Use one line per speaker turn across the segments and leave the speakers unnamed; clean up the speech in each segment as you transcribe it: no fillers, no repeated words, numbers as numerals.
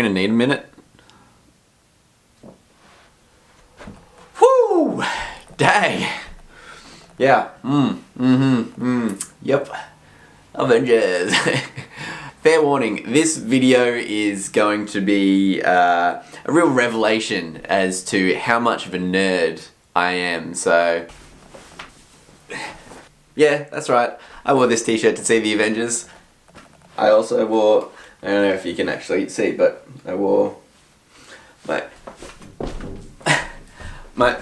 gonna need a minute. Whoo! Day! Yeah. Yep. Avengers. Fair warning, this video is going to be a real revelation as to how much of a nerd I am, so... Yeah, that's right. I wore this t-shirt to see the Avengers. I also wore... I don't know if you can actually see, but I wore my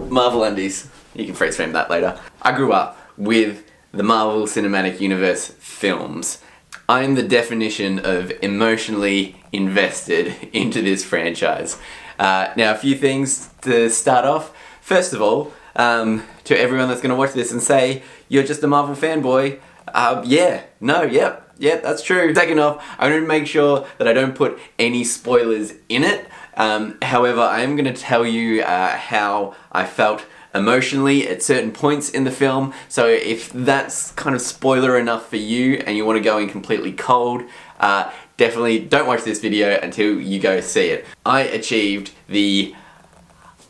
Marvel undies. You can freeze frame that later. I grew up with the Marvel Cinematic Universe films. I am the definition of emotionally invested into this franchise. Now, a few things to start off. First of all, to everyone that's going to watch this and say, you're just a Marvel fanboy, yeah, that's true. Second off, I'm going to make sure that I don't put any spoilers in it. However, I am going to tell you how I felt emotionally at certain points in the film. So if that's kind of spoiler enough for you and you want to go in completely cold, definitely don't watch this video until you go see it. I achieved the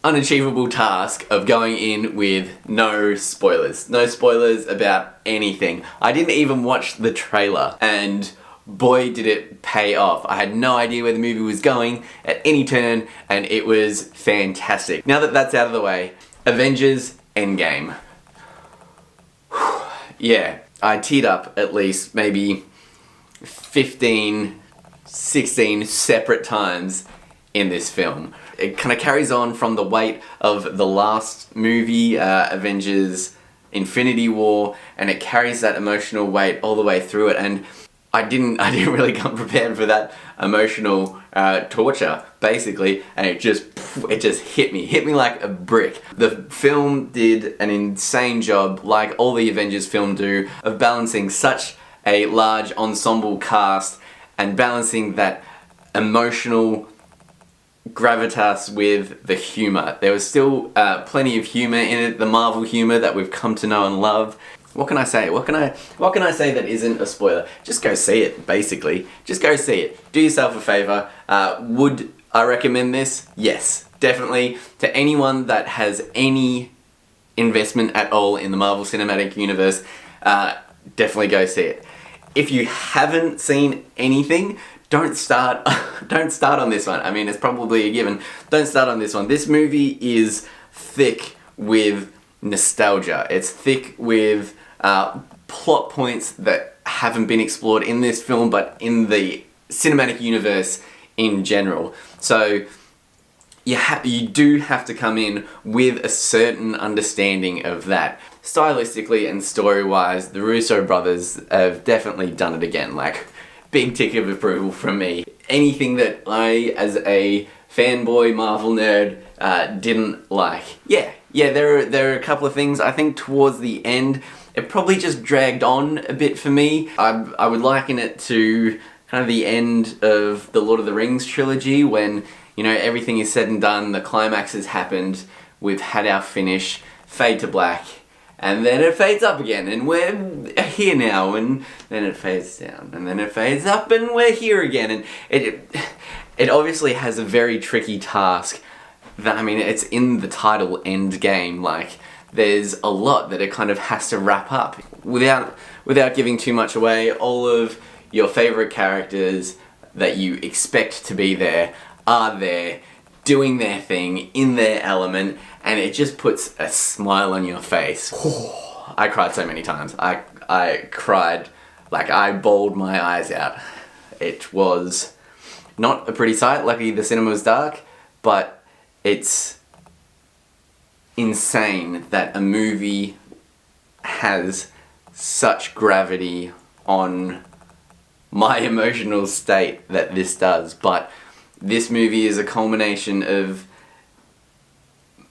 unachievable task of going in with no spoilers. No spoilers about anything. I didn't even watch the trailer, and boy did it pay off. I had no idea where the movie was going at any turn, and it was fantastic. Now that that's out of the way, Avengers End Game. Yeah, I teared up at least maybe 15, 16 separate times in this film. It kind of carries on from the weight of the last movie, Avengers Infinity War, and it carries that emotional weight all the way through it, and I didn't really come prepared for that emotional torture, basically, and it just hit me like a brick. The film did an insane job, like all the Avengers film do, of balancing such a large ensemble cast and balancing that emotional gravitas with the humor. There was still plenty of humor in it, the Marvel humor that we've come to know and love. What can I say? What can I say that isn't a spoiler? Just go see it, basically. Just go see it. Do yourself a favor. Would I recommend this? Yes, definitely. To anyone that has any investment at all in the Marvel Cinematic Universe, definitely go see it. If you haven't seen anything, don't start on this one. I mean, it's probably a given. Don't start on this one. This movie is thick with nostalgia. It's thick with plot points that haven't been explored in this film, but in the cinematic universe in general. So you do have to come in with a certain understanding of that. Stylistically and story-wise, the Russo brothers have definitely done it again. Like, big tick of approval from me. Anything that I, as a fanboy Marvel nerd, didn't like. Yeah, there are a couple of things. I think towards the end, it probably just dragged on a bit for me. I would liken it to kind of the end of the Lord of the Rings trilogy, when, you know, everything is said and done, the climax has happened, we've had our finish, fade to black, and then it fades up again, and we're here now, and then it fades down, and then it fades up, and we're here again, and it obviously has a very tricky task. That, I mean, it's in the title, End Game. Like, there's a lot that it kind of has to wrap up. Without giving too much away, all of your favorite characters that you expect to be there are there, doing their thing, in their element, and it just puts a smile on your face. I cried so many times. I cried, like, I bawled my eyes out. It was not a pretty sight. Luckily the cinema was dark, but it's insane that a movie has such gravity on my emotional state that this does. But this movie is a culmination of,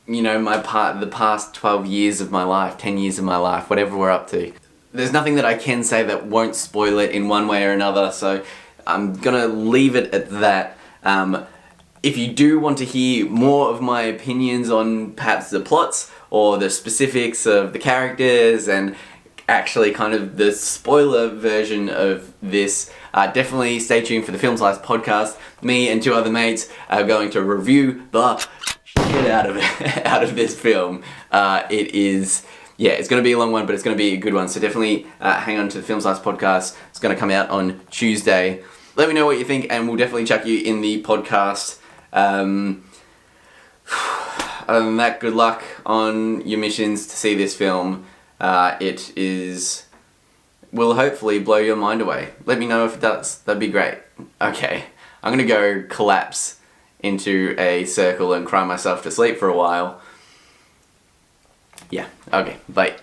you know, the past 12 years of my life, 10 years of my life, whatever we're up to. There's nothing that I can say that won't spoil it in one way or another, so I'm gonna leave it at that. If you do want to hear more of my opinions on perhaps the plots or the specifics of the characters and actually kind of the spoiler version of this. Definitely stay tuned for the Film Slice podcast. Me and 2 other mates are going to review the shit out of it, out of this film. It is, yeah, it's going to be a long one, but it's going to be a good one. So definitely hang on to the Film Slice podcast. It's going to come out on Tuesday. Let me know what you think, and we'll definitely chuck you in the podcast. Other than that, good luck on your missions to see this film. Will hopefully blow your mind away. Let me know if it does. That'd be great. Okay, I'm gonna go collapse into a circle and cry myself to sleep for a while. Yeah, okay, bye.